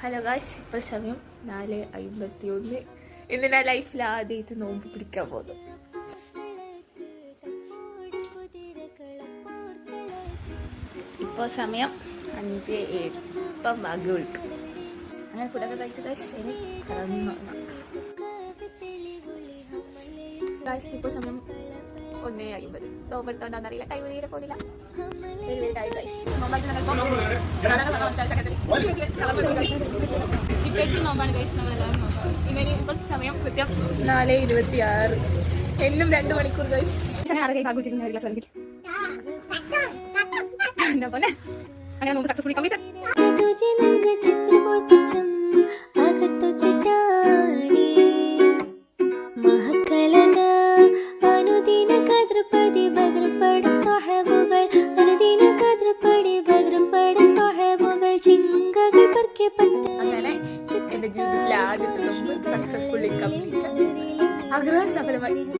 Hello guys, ഇപ്പോൾ സമയം 4:51. ഇന്ന് ഞാൻ ലൈഫിൽ ആദ്യമായിട്ട് നോമ്പ് പിടിക്കാൻ പോകുന്നു. ഇപ്പോൾ സമയം 5:07. ഇപ്പം ബാഗ് വിളിക്കും. അങ്ങനെ ഫുഡൊക്കെ കഴിച്ച ഗായ്സ് ഇനി ഗായ്സ് ഇപ്പോൾ സമയം 1:50. നോമ്പെടുത്തോണ്ടാന്ന് അറിയില്ല, ടൈം തീരെ പോകുന്നില്ല. നോമ്പാണ് ഗൈസ്, നമ്മളെല്ലാവരും നോക്കാം. ഇനി ഇപ്പോൾ സമയം കൃത്യം 4:26. എന്നും 2 മണിക്കൂർ ഗൈസ്. അങ്ങനെ നോമ്പ് സക്സസ്ഫുള്ളി കംപ്ലീറ്റ്. അങ്ങനെ എന്റെ ജീവിതത്തിലെ ആദ്യത്തെ നോമ്പ് സക്സസ്ഫുള്ളി കംപ്ലീറ്റ്. ആഗ്രഹം സഫലമായി.